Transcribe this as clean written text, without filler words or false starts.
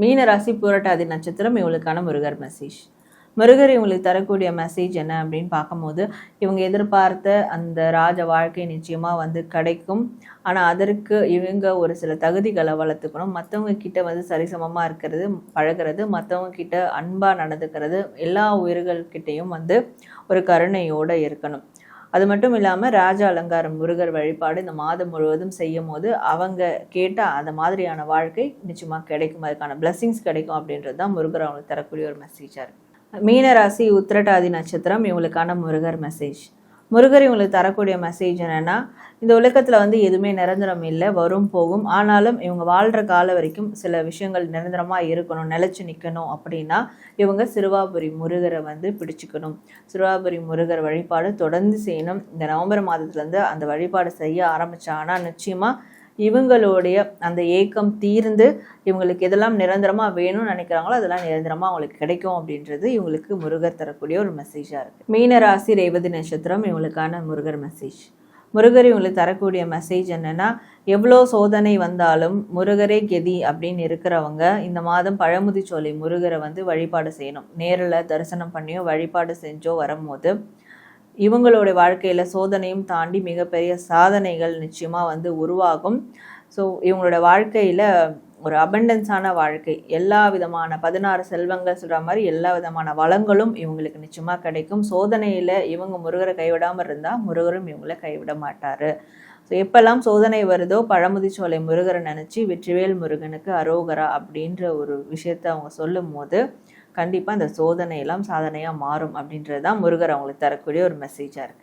மீன ராசி பூரட்டாதி நட்சத்திரம் இவங்களுக்கான முருகர் மெசேஜ். முருகர் இவங்களுக்கு தரக்கூடிய மெசேஜ் என்ன அப்படின்னு பார்க்கும்போது, இவங்க எதிர்பார்த்த அந்த ராஜ வாழ்க்கை நிச்சயமாக கிடைக்கும். ஆனால் அதற்கு இவங்க ஒரு சில தகுதிகளை வளர்த்துக்கணும். மற்றவங்க கிட்ட சரிசமமாக இருக்கிறது, பழகிறது, மற்றவங்க கிட்ட அன்பாக நடந்துக்கிறது, எல்லா உயிர்கள்கிட்டையும் ஒரு கருணையோடு இருக்கணும். அது மட்டும் இல்லாமல் ராஜ அலங்காரம் முருகர் வழிபாடு இந்த மாதம் முழுவதும் செய்யும் போது அவங்க கேட்ட அந்த மாதிரியான வாழ்க்கை நிச்சயமாக கிடைக்கும், அதுக்கான பிளெஸிங்ஸ் கிடைக்கும் அப்படின்றது தான் முருகர் அவங்களுக்கு தரக்கூடிய ஒரு மெசேஜாக இருக்குது. மீனராசி உத்திரட்டாதி நட்சத்திரம் இவங்களுக்கான முருகர் மெசேஜ். முருகர் இவங்களுக்கு தரக்கூடிய மெசேஜ் என்னென்னா, இந்த உலகத்தில் எதுவுமே நிரந்தரம் இல்லை, வரும் போகும். ஆனாலும் இவங்க வாழ்கிற காலம் வரைக்கும் சில விஷயங்கள் நிரந்தரமாக இருக்கணும், நிலச்சி நிற்கணும் அப்படின்னா இவங்க சிறுவாபுரி முருகரை பிடிச்சிக்கணும். சிறுவாபுரி முருகர் வழிபாடு தொடர்ந்து செய்யணும். இந்த நவம்பர் மாதத்துலேருந்து அந்த வழிபாடு செய்ய ஆரம்பித்தாங்கன்னா நிச்சயமாக இவங்களுடைய அந்த ஏக்கம் தீர்ந்து இவங்களுக்கு எதெல்லாம் நிரந்தரமாக வேணும்னு நினைக்கிறாங்களோ அதெல்லாம் நிரந்தரமாக அவங்களுக்கு கிடைக்கும் அப்படின்றது இவங்களுக்கு முருகர் தரக்கூடிய ஒரு மெசேஜாக இருக்குது. மீனராசி ரேவதி நட்சத்திரம் இவங்களுக்கான முருகர் மெசேஜ். முருகர் இவங்களுக்கு தரக்கூடிய மெசேஜ் என்னென்னா, எவ்வளோ சோதனை வந்தாலும் முருகரே கெதி அப்படின்னு இருக்கிறவங்க இந்த மாதம் பழமுதிர்ச்சோலை முருகரை வழிபாடு செய்யணும். நேரில் தரிசனம் பண்ணியோ வழிபாடு செஞ்சோ வரும்போது இவங்களுடைய வாழ்க்கையில் சோதனையும் தாண்டி மிகப்பெரிய சாதனைகள் நிச்சயமாக உருவாகும். ஸோ இவங்களோட வாழ்க்கையில் ஒரு அபண்டன்ஸான வாழ்க்கை, எல்லா விதமான 16 செல்வங்கள் சொல்கிற மாதிரி எல்லா விதமான வளங்களும் இவங்களுக்கு நிச்சயமாக கிடைக்கும். சோதனையில் இவங்க முருகரை கைவிடாமல் இருந்தால் முருகரும் இவங்களை கைவிட மாட்டார். ஸோ எப்பெல்லாம் சோதனை வருதோ பழமுதிர்ச்சோலை முருகரை நினச்சி வெற்றிவேல் முருகனுக்கு அரோகரா அப்படின்ற ஒரு விஷயத்தை அவங்க சொல்லும் போது கண்டிப்பாக இந்த சோதனையெல்லாம் சாதனையாக மாறும் அப்படின்றது தான் முருகர் அவங்களுக்கு தரக்கூடிய ஒரு மெசேஜாக இருக்குது.